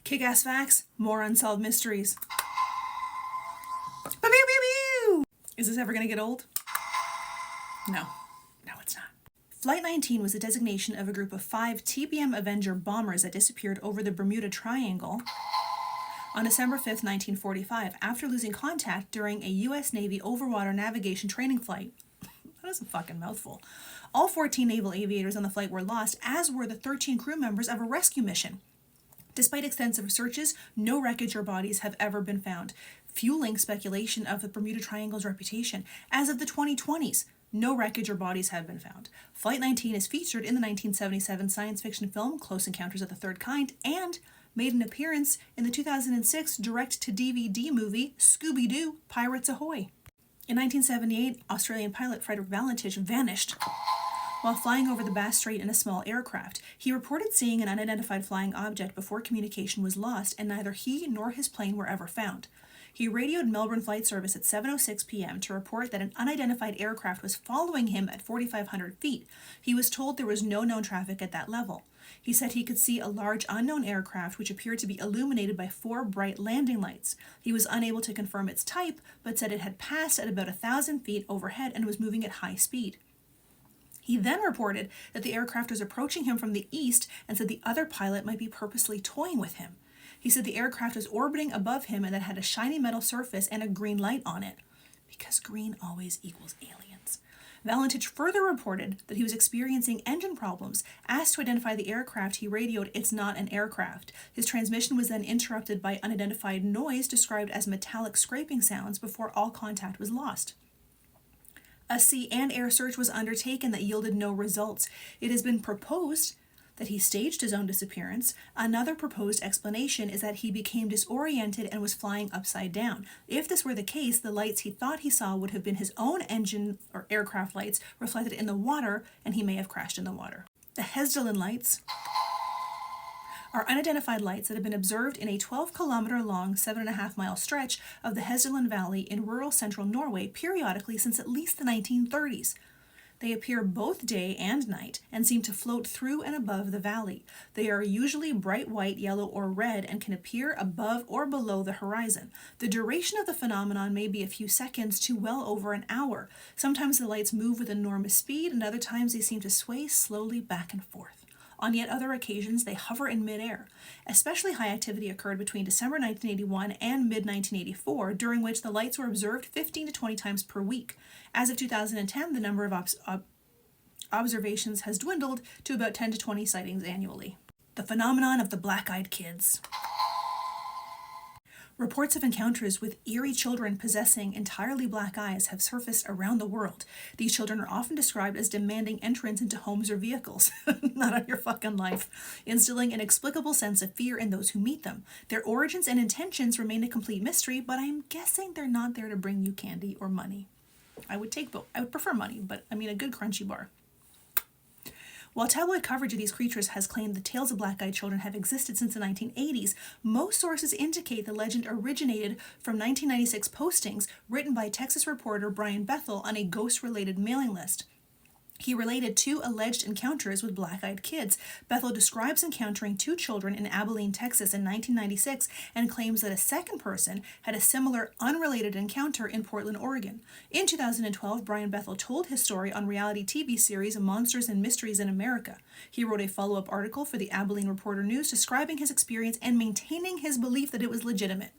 Kick-ass facts, more unsolved mysteries. Pew, pew, pew, pew. Is this ever going to get old? No. No, it's not. Flight 19 was the designation of a group of 5 TBM Avenger bombers that disappeared over the Bermuda Triangle on December 5th, 1945, after losing contact during a U.S. Navy overwater navigation training flight. That is a fucking mouthful. All 14 naval aviators on the flight were lost, as were the 13 crew members of a rescue mission. Despite extensive searches, no wreckage or bodies have ever been found, fueling speculation of the Bermuda Triangle's reputation. As of the 2020s, no wreckage or bodies have been found. Flight 19 is featured in the 1977 science fiction film Close Encounters of the Third Kind and made an appearance in the 2006 direct-to-DVD movie Scooby-Doo, Pirates Ahoy! In 1978, Australian pilot Frederick Valentich vanished while flying over the Bass Strait in a small aircraft. He reported seeing an unidentified flying object before communication was lost, and neither he nor his plane were ever found. He radioed Melbourne Flight Service at 7:06 p.m. to report that an unidentified aircraft was following him at 4,500 feet. He was told there was no known traffic at that level. He said he could see a large unknown aircraft which appeared to be illuminated by 4 bright landing lights. He was unable to confirm its type, but said it had passed at about 1,000 feet overhead and was moving at high speed. He then reported that the aircraft was approaching him from the east and said the other pilot might be purposely toying with him. He said the aircraft was orbiting above him and that had a shiny metal surface and a green light on it, because green always equals aliens. Valentich further reported that he was experiencing engine problems. Asked to identify the aircraft, he radioed, "It's not an aircraft." His transmission was then interrupted by unidentified noise described as metallic scraping sounds before all contact was lost. A sea and air search was undertaken that yielded no results. It has been proposed that he staged his own disappearance. Another proposed explanation is that he became disoriented and was flying upside down. If this were the case, the lights he thought he saw would have been his own engine or aircraft lights reflected in the water, and he may have crashed in the water. The Hesdalen lights are unidentified lights that have been observed in a 12-kilometer long, 7.5-mile stretch of the Hesdalen Valley in rural central Norway periodically since at least the 1930s. They appear both day and night and seem to float through and above the valley. They are usually bright white, yellow, or red and can appear above or below the horizon. The duration of the phenomenon may be a few seconds to well over an hour. Sometimes the lights move with enormous speed, and other times they seem to sway slowly back and forth. On yet other occasions, they hover in midair. Especially high activity occurred between December 1981 and mid-1984, during which the lights were observed 15 to 20 times per week. As of 2010, the number of observations has dwindled to about 10 to 20 sightings annually. The phenomenon of the black-eyed kids. Reports of encounters with eerie children possessing entirely black eyes have surfaced around the world. These children are often described as demanding entrance into homes or vehicles, not on your fucking life, instilling an inexplicable sense of fear in those who meet them. Their origins and intentions remain a complete mystery, but I'm guessing they're not there to bring you candy or money. I would take both. I would prefer money, but I mean a good crunchy bar. While tabloid coverage of these creatures has claimed the tales of black-eyed children have existed since the 1980s, most sources indicate the legend originated from 1996 postings written by Texas reporter Brian Bethel on a ghost-related mailing list. He related 2 alleged encounters with black-eyed kids. Bethel describes encountering 2 children in Abilene, Texas in 1996 and claims that a second person had a similar unrelated encounter in Portland, Oregon. In 2012, Brian Bethel told his story on reality TV series Monsters and Mysteries in America. He wrote a follow-up article for the Abilene Reporter News describing his experience and maintaining his belief that it was legitimate.